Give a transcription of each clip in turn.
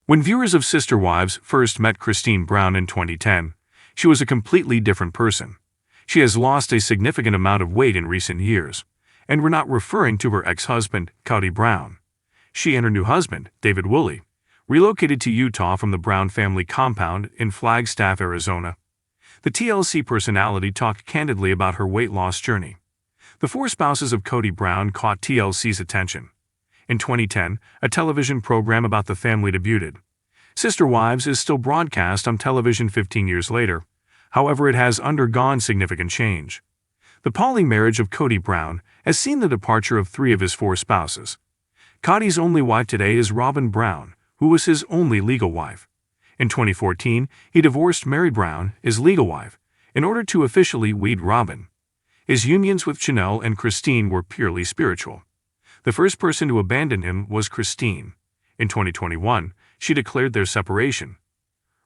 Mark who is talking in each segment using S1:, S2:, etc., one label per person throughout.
S1: When viewers of Sister Wives first met Kody Brown in 2010, she was a completely different person. She has lost a significant amount of weight in recent years, and we're not referring to her ex-husband, Kody Brown. She and her new husband, David Woolley, relocated to Utah from the Brown family compound in Flagstaff, Arizona. The TLC personality talked candidly about her weight loss journey. The four spouses of Kody Brown caught TLC's attention. In 2010, a television program about the family debuted. Sister Wives is still broadcast on television 15 years later. However, it has undergone significant change. The poly-marriage of Kody Brown has seen the departure of 3 of his 4 spouses. Kody's only wife today is Robyn Brown, who was his only legal wife. In 2014, he divorced Meri Brown, his legal wife, in order to officially weed Robyn. His unions with Janelle and Kody were purely spiritual. The first person to abandon him was Kody. In 2021, she declared their separation.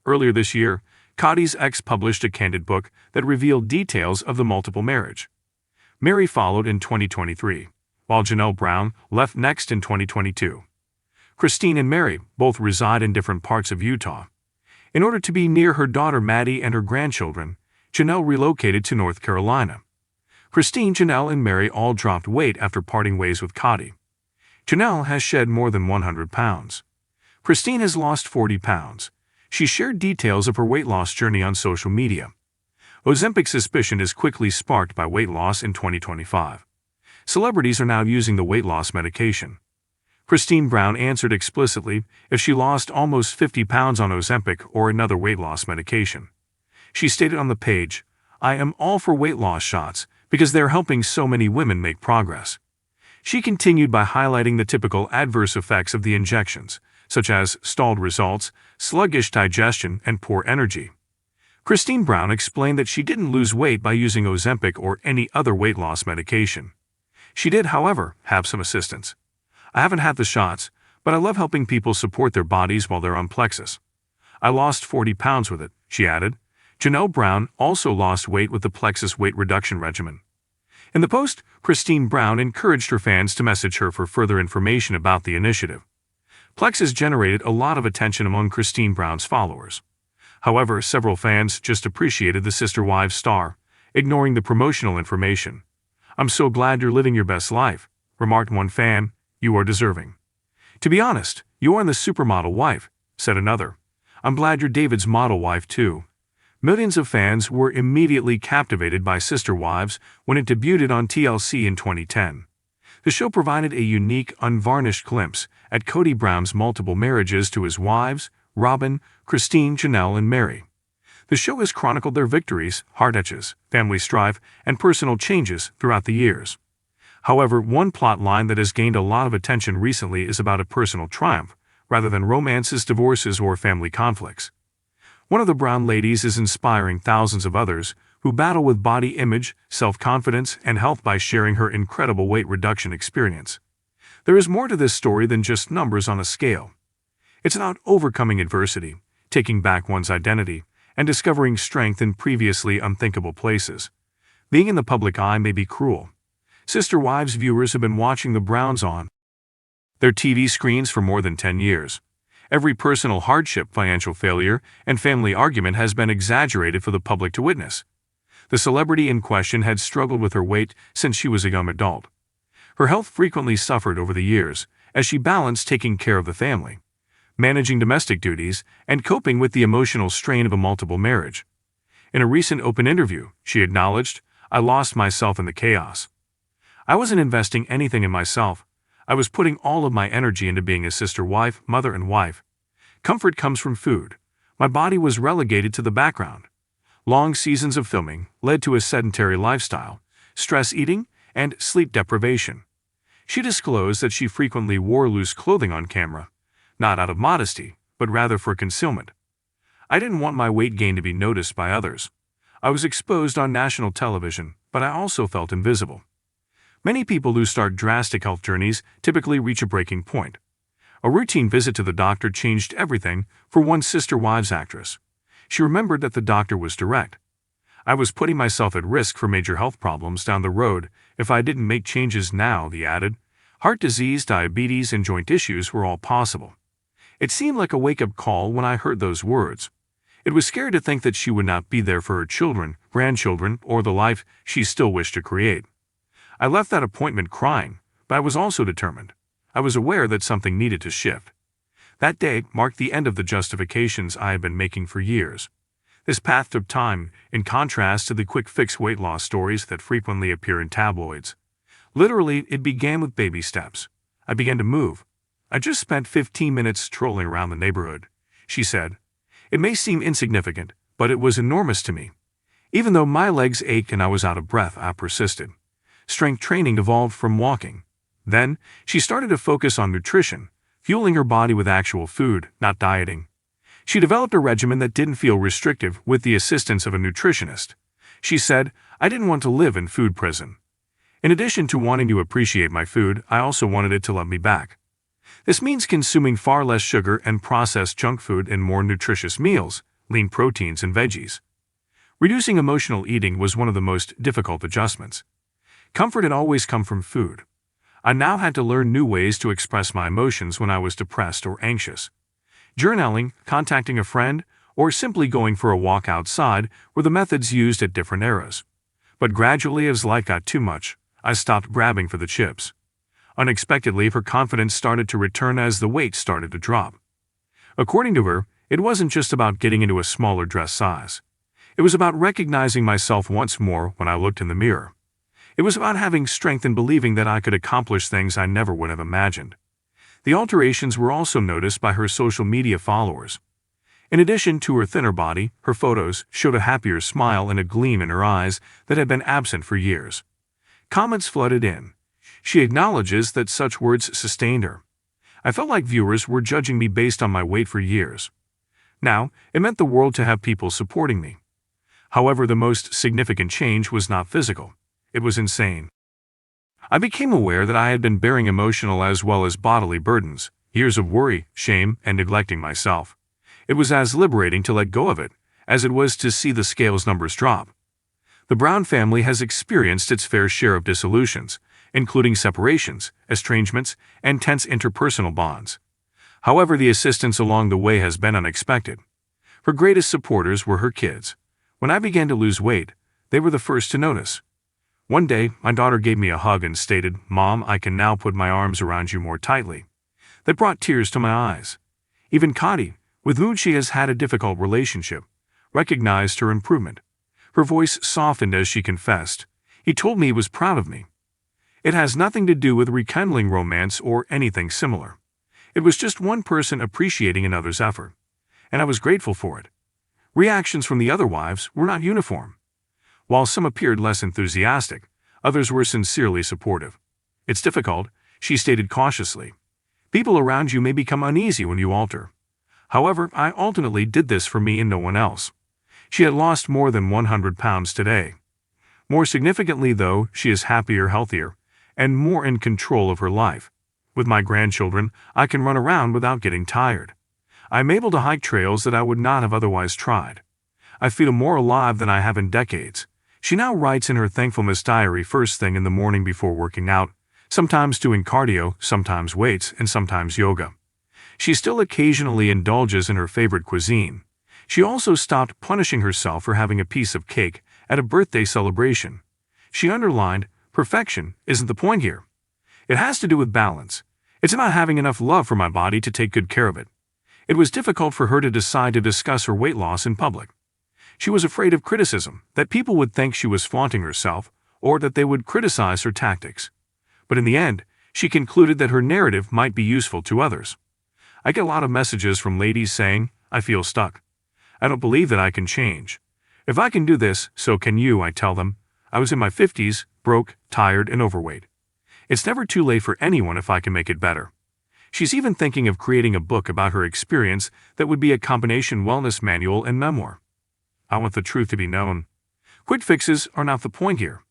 S1: Earlier this year, Kody's ex published a candid book that revealed details of the multiple marriage. Meri followed in 2023, while Janelle Brown left next in 2022. Kody and Meri both reside in different parts of Utah. In order to be near her daughter Maddie and her grandchildren, Janelle relocated to North Carolina. Kody, Janelle, and Meri all dropped weight after parting ways with Kody. Janelle has shed more than 100 pounds. Kody has lost 40 pounds. She shared details of her weight loss journey on social media. Ozempic suspicion is quickly sparked by weight loss in 2025. Celebrities are now using the weight loss medication. Kody Brown answered explicitly if she lost almost 50 pounds on Ozempic or another weight loss medication. She stated on the page, "I am all for weight loss shots because they're helping so many women make progress." She continued by highlighting the typical adverse effects of the injections, such as stalled results, sluggish digestion, and poor energy. Kody Brown explained that she didn't lose weight by using Ozempic or any other weight loss medication. She did, however, have some assistance. "I haven't had the shots, but I love helping people support their bodies while they're on Plexus. I lost 40 pounds with it," she added. Janelle Brown also lost weight with the Plexus weight reduction regimen. In the post, Kody Brown encouraged her fans to message her for further information about the initiative. Plexus generated a lot of attention among Kody Brown's followers. However, several fans just appreciated the Sister Wives star, ignoring the promotional information. "I'm so glad you're living your best life," remarked one fan. "You are deserving." "To be honest, you aren't the supermodel wife," said another. "I'm glad you're David's model wife too." Millions of fans were immediately captivated by Sister Wives when it debuted on TLC in 2010. The show provided a unique, unvarnished glimpse at Kody Brown's multiple marriages to his wives, Robyn, Kody, Janelle, and Meri. The show has chronicled their victories, heart-etches, family strife, and personal changes throughout the years. However, one plot line that has gained a lot of attention recently is about a personal triumph, rather than romances, divorces, or family conflicts. One of the Brown ladies is inspiring thousands of others who battle with body image, self-confidence, and health by sharing her incredible weight reduction experience. There is more to this story than just numbers on a scale. It's about overcoming adversity, taking back one's identity, and discovering strength in previously unthinkable places. Being in the public eye may be cruel. Sister Wives viewers have been watching the Browns on their TV screens for more than 10 years. Every personal hardship, financial failure, and family argument has been exaggerated for the public to witness. The celebrity in question had struggled with her weight since she was a young adult. Her health frequently suffered over the years as she balanced taking care of the family, managing domestic duties, and coping with the emotional strain of a multiple marriage. In a recent open interview, she acknowledged, "I lost myself in the chaos. I wasn't investing anything in myself. I was putting all of my energy into being a sister wife, mother, and wife. Comfort comes from food. My body was relegated to the background. Long seasons of filming led to a sedentary lifestyle, stress eating, and sleep deprivation." She disclosed that she frequently wore loose clothing on camera, not out of modesty, but rather for concealment. "I didn't want my weight gain to be noticed by others. I was exposed on national television, but I also felt invisible." Many people who start drastic health journeys typically reach a breaking point. A routine visit to the doctor changed everything for one Sister Wives actress. She remembered that the doctor was direct. "I was putting myself at risk for major health problems down the road if I didn't make changes now," he added. "Heart disease, diabetes, and joint issues were all possible. It seemed like a wake-up call when I heard those words. It was scary to think that she would not be there for her children, grandchildren, or the life she still wished to create. I left that appointment crying, but I was also determined. I was aware that something needed to shift. That day marked the end of the justifications I had been making for years. This path took time, in contrast to the quick-fix weight loss stories that frequently appear in tabloids. Literally, it began with baby steps. I began to move. I just spent 15 minutes strolling around the neighborhood, she said. It may seem insignificant, but it was enormous to me. Even though my legs ached and I was out of breath, I persisted. Strength training evolved from walking. Then, she started to focus on nutrition, fueling her body with actual food, not dieting. She developed a regimen that didn't feel restrictive with the assistance of a nutritionist. She said, "I didn't want to live in food prison." In addition to wanting to appreciate my food, I also wanted it to love me back. This means consuming far less sugar and processed junk food and more nutritious meals, lean proteins and veggies. Reducing emotional eating was one of the most difficult adjustments. Comfort had always come from food. I now had to learn new ways to express my emotions when I was depressed or anxious. Journaling, contacting a friend, or simply going for a walk outside were the methods used at different eras. But gradually, as life got too much, I stopped grabbing for the chips. Unexpectedly, her confidence started to return as the weight started to drop. According to her, it wasn't just about getting into a smaller dress size. It was about recognizing myself once more when I looked in the mirror. It was about having strength and believing that I could accomplish things I never would have imagined. The alterations were also noticed by her social media followers. In addition to her thinner body, her photos showed a happier smile and a gleam in her eyes that had been absent for years. Comments flooded in. She acknowledges that such words sustained her. I felt like viewers were judging me based on my weight for years. Now, it meant the world to have people supporting me. However, the most significant change was not physical. It was insane. I became aware that I had been bearing emotional as well as bodily burdens, years of worry, shame, and neglecting myself. It was as liberating to let go of it as it was to see the scales numbers drop. The Brown family has experienced its fair share of dissolutions, including separations, estrangements, and tense interpersonal bonds. However, the assistance along the way has been unexpected. Her greatest supporters were her kids. When I began to lose weight, they were the first to notice. One day, my daughter gave me a hug and stated, "Mom, I can now put my arms around you more tightly." That brought tears to my eyes. Even Kody, with whom she has had a difficult relationship, recognized her improvement. Her voice softened as she confessed, "He told me he was proud of me." It has nothing to do with rekindling romance or anything similar. It was just one person appreciating another's effort, and I was grateful for it. Reactions from the other wives were not uniform. While some appeared less enthusiastic, others were sincerely supportive. "It's difficult," she stated cautiously. "People around you may become uneasy when you alter. However, I ultimately did this for me and no one else." She had lost more than 100 pounds today. More significantly, though, she is happier, healthier, and more in control of her life. With my grandchildren, I can run around without getting tired. I'm able to hike trails that I would not have otherwise tried. I feel more alive than I have in decades. She now writes in her thankfulness diary first thing in the morning before working out, sometimes doing cardio, sometimes weights, and sometimes yoga. She still occasionally indulges in her favorite cuisine. She also stopped punishing herself for having a piece of cake at a birthday celebration. She underlined, "Perfection isn't the point here. It has to do with balance. It's about having enough love for my body to take good care of it." It was difficult for her to decide to discuss her weight loss in public. She was afraid of criticism, that people would think she was flaunting herself, or that they would criticize her tactics. But in the end, she concluded that her narrative might be useful to others. I get a lot of messages from ladies saying, "I feel stuck. I don't believe that I can change. If I can do this, so can you," I tell them. I was in my 50s, broke, tired, and overweight. It's never too late for anyone if I can make it better. She's even thinking of creating a book about her experience that would be a combination wellness manual and memoir. I want the truth to be known. Quick fixes are not the point here.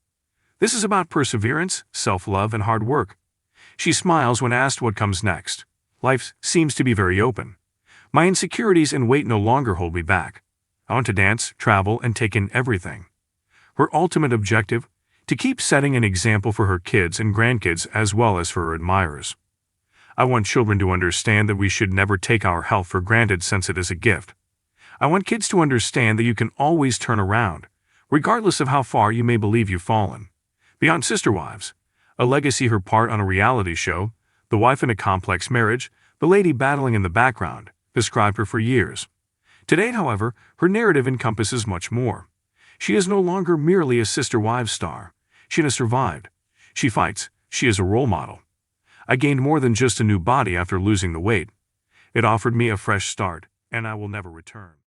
S1: This is about perseverance, self-love, and hard work. She smiles when asked what comes next. Life seems to be very open. My insecurities and weight no longer hold me back. I want to dance, travel, and take in everything. Her ultimate objective? To keep setting an example for her kids and grandkids as well as for her admirers. I want children to understand that we should never take our health for granted since it is a gift. I want kids to understand that you can always turn around, regardless of how far you may believe you've fallen. Beyond Sister Wives, a legacy her part on a reality show, the wife in a complex marriage, the lady battling in the background, described her for years. Today, however, her narrative encompasses much more. She is no longer merely a Sister Wives star. She has survived. She fights. She is a role model. I gained more than just a new body after losing the weight. It offered me a fresh start, and I will never return.